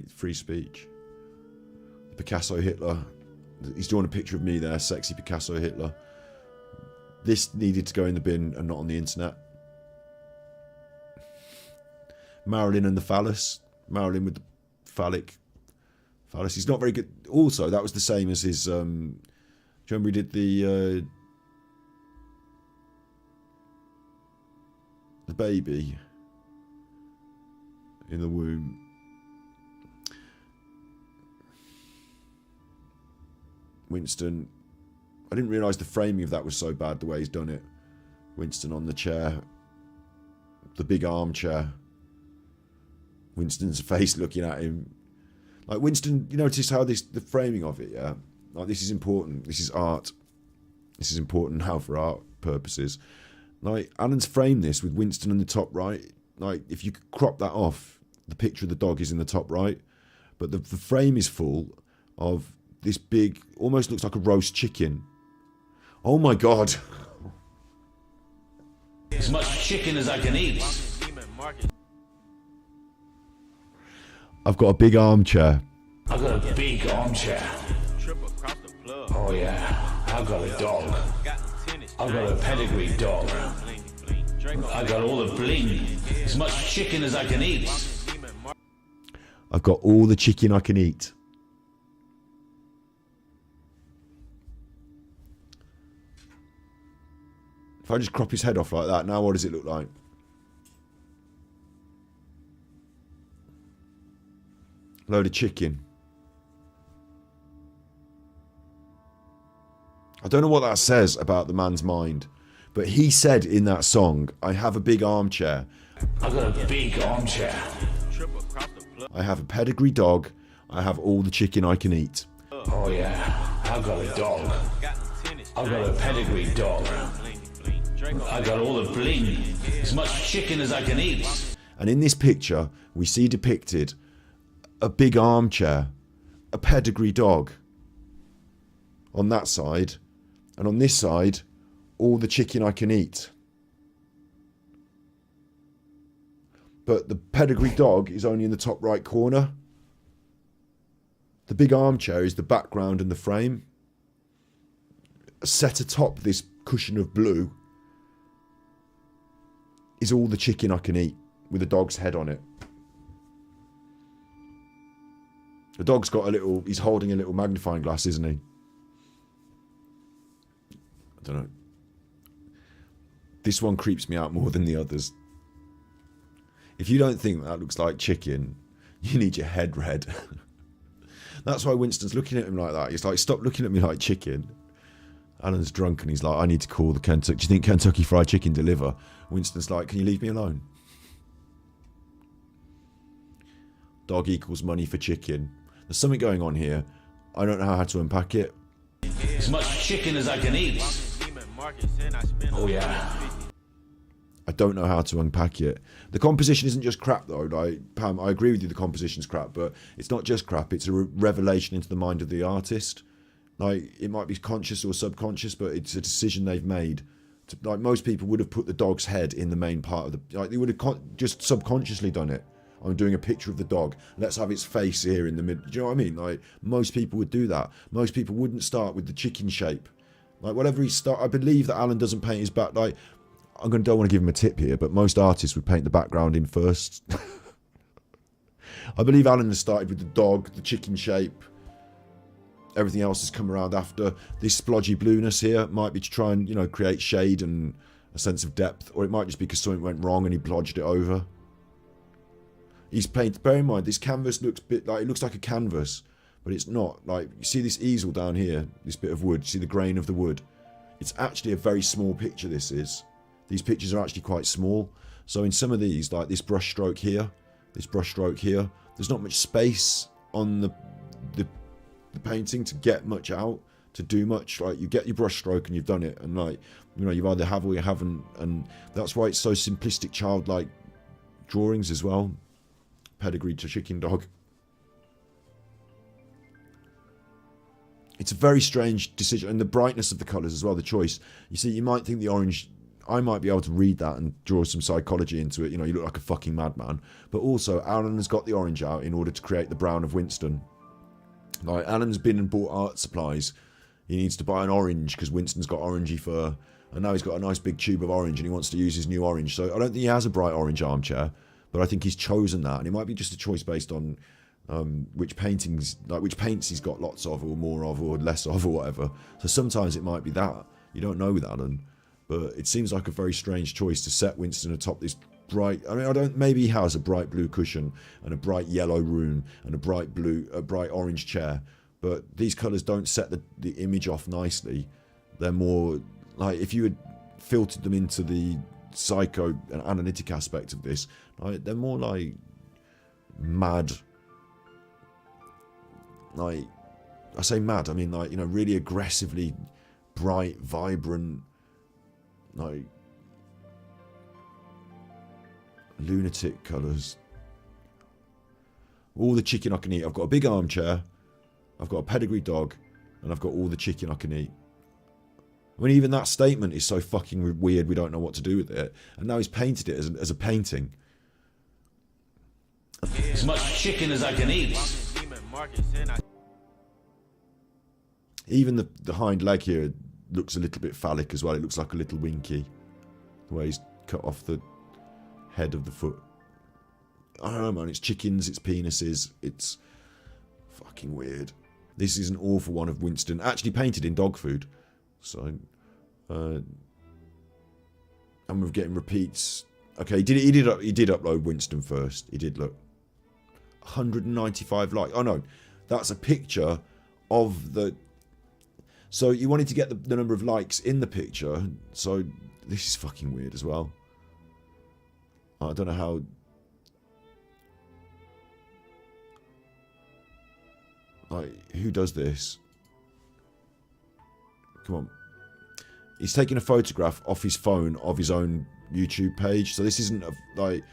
free speech. Picasso Hitler. He's drawn a picture of me there, sexy Picasso Hitler. This needed to go in the bin and not on the internet. Marilyn and the phallus. Marilyn with the phallus. He's not very good. Also, that was the same as his. Do you remember he did the baby in the womb? Winston. I didn't realise the framing of that was so bad the way he's done it. Winston on the chair. The big armchair. Winston's face looking at him. Like Winston, you notice how the framing of it, yeah? Like this is important. This is art. This is important now for art purposes. Like Alan's framed this with Winston in the top right. Like if you crop that off, the picture of the dog is in the top right. But the frame is full of this big, almost looks like a roast chicken. Oh my God. As much chicken as I can eat. I've got a big armchair. I've got a big armchair. Oh yeah, I've got a dog. I've got a pedigree dog. I've got all the bling. As much chicken as I can eat. I've got all the chicken I can eat. If I just crop his head off like that, now what does it look like? Load of chicken. I don't know what that says about the man's mind, but he said in that song, I have a big armchair. I've got a big armchair. I have a pedigree dog. I have all the chicken I can eat. Oh yeah, I've got a dog. I've got a pedigree dog. I got all the bling. As much chicken as I can eat. And in this picture, we see depicted a big armchair, a pedigree dog on that side, and on this side, all the chicken I can eat. But the pedigree dog is only in the top right corner. The big armchair is the background and the frame. Set atop this cushion of blue is all the chicken I can eat, with a dog's head on it. The dog's got a little, he's holding a little magnifying glass, isn't he? I don't know. This one creeps me out more than the others. If you don't think that looks like chicken, you need your head read. That's why Winston's looking at him like that. He's like, stop looking at me like chicken. Alan's drunk and he's like, I need to call the Kentucky. Do you think Kentucky Fried Chicken deliver? Winston's like, can you leave me alone? Dog equals money for chicken. There's something going on here. I don't know how to unpack it. As much chicken as I can eat. Oh yeah. I don't know how to unpack it. The composition isn't just crap though. Like, Pam, I agree with you, the composition's crap, but it's not just crap, it's a revelation into the mind of the artist. Like, it might be conscious or subconscious, but it's a decision they've made. Like, most people would have put the dog's head in the main part of the... Like, they would have just subconsciously done it. I'm doing a picture of the dog. Let's have its face here in the middle. Do you know what I mean? Like, most people would do that. Most people wouldn't start with the chicken shape. Like, whatever he start... I believe that Alan doesn't paint his back... Like, don't want to give him a tip here, but most artists would paint the background in first. I believe Alan has started with the dog, the chicken shape. Everything else has come around after. This splodgy blueness here might be to try and, you know, create shade and a sense of depth, or it might just be because something went wrong and he blodged it over. He's painted, bear in mind, this canvas looks it looks like a canvas, but it's not. Like, you see this easel down here, this bit of wood, you see the grain of the wood. It's actually a very small picture, this is. These pictures are actually quite small. So in some of these, like this brush stroke here, there's not much space on the painting to get much out, to do much. Like, you get your brush stroke and you've done it, and like, you know, you either have or you haven't, and that's why it's so simplistic, childlike drawings as well. Pedigree to chicken dog. It's a very strange decision, and the brightness of the colours as well, the choice. You see, you might think the orange, I might be able to read that and draw some psychology into it. You know, you look like a fucking madman. But also, Alan has got the orange out in order to create the brown of Winston. Like, Alan's been and bought art supplies. He needs to buy an orange because Winston's got orangey fur. And now he's got a nice big tube of orange and he wants to use his new orange. So I don't think he has a bright orange armchair, but I think he's chosen that. And it might be just a choice based on which paintings, like which paints he's got lots of or more of or less of or whatever. So sometimes it might be that. You don't know with Alan. But it seems like a very strange choice to set Winston atop this bright... I mean, maybe he has a bright blue cushion and a bright yellow room and a bright orange chair. But these colours don't set the image off nicely. They're more... Like, if you had filtered them into the psycho and analytic aspect of this, like, they're more like mad. Like, I say mad, I mean, like, you know, really aggressively bright, vibrant, like, lunatic colours. All the chicken I can eat. I've got a big armchair, I've got a pedigree dog, and I've got all the chicken I can eat. I mean, even that statement is so fucking weird, we don't know what to do with it. And now he's painted it as a painting. As much chicken as I can eat. Even the hind leg here looks a little bit phallic as well. It looks like a little winky. The way he's cut off the head of the foot. I don't know, man. It's chickens, it's penises. It's fucking weird. This is an awful one of Winston. Actually painted in dog food. So, and we're getting repeats. Okay, he did upload Winston first. He did, look. 195 likes. Oh no, that's a picture of the... So you wanted to get the number of likes in the picture. So this is fucking weird as well. I don't know how... Like, who does this? Come on. He's taking a photograph off his phone of his own YouTube page. So this isn't like...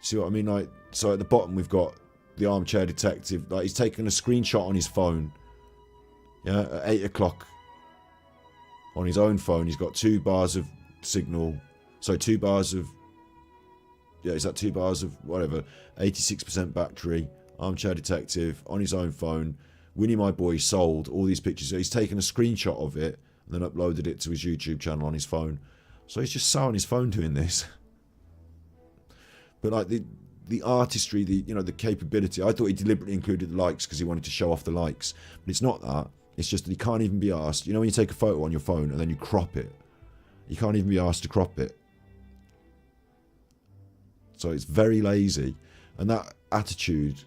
See what I mean? Like, so at the bottom we've got the armchair detective. Like, he's taking a screenshot on his phone. Yeah, at 8 o'clock. On his own phone, he's got 2 bars of signal. So 2 bars of... Yeah, is that 2 bars of whatever? 86% battery. Armchair detective. On his own phone. Winnie My Boy sold all these pictures. So he's taken a screenshot of it and then uploaded it to his YouTube channel on his phone. So he's just sat on his phone doing this. But like the artistry, the capability. I thought he deliberately included the likes because he wanted to show off the likes. But it's not that. It's just that he can't even be asked. You know when you take a photo on your phone and then you crop it? You can't even be asked to crop it. So it's very lazy. And that attitude,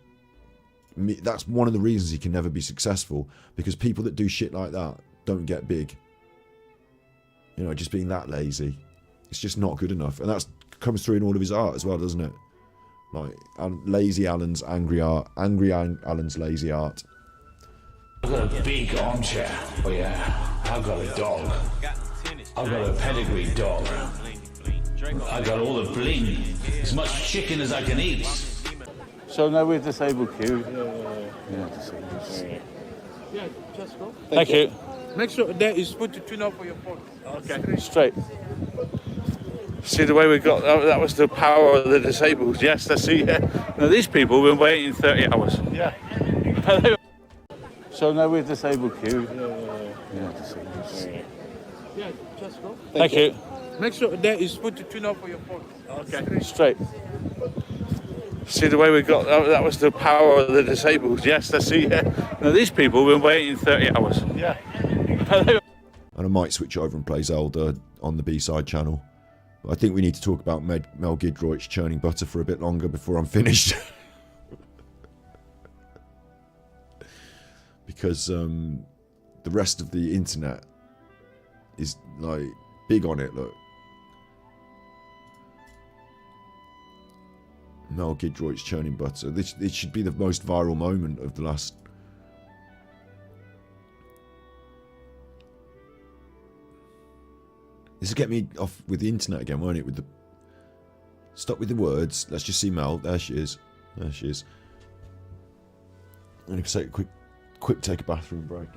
that's one of the reasons he can never be successful. Because people that do shit like that don't get big. You know, just being that lazy. It's just not good enough. And that comes through in all of his art as well, doesn't it? Like, lazy Alan's angry art. Angry Alan's lazy art. I've got a big armchair. Oh yeah, I've got a dog. I've got a pedigree dog. I got all the bling. As much chicken as I can eat. So now we're disabled queue. Yeah, disabled. Yeah, just go. Thank you. Make sure that is put the tune up for your phone. Okay. Straight. See the way we got that was the power of the disabled. Yes, that's it. Yeah. Now these people have been waiting 30 hours. Yeah. So now we're disabled queue. Yeah, disabled. Yeah, just go. Thank you. Make sure that is put the tune up for your phone. Okay. Straight. See the way we got that was the power of the disabled. Yes, that's it. Yeah. Now these people have been waiting 30 hours. Yeah. And I might switch over and play Zelda on the B-side channel. But I think we need to talk about Mel Gidroit's churning butter for a bit longer before I'm finished. Because the rest of the internet is like big on it, look. Mel Gidroit's churning butter. This should be the most viral moment of the last... This will get me off with the internet again, won't it? With the... Stop with the words. Let's just see Mel. There she is. There she is. I'm going to take a quick take a bathroom break.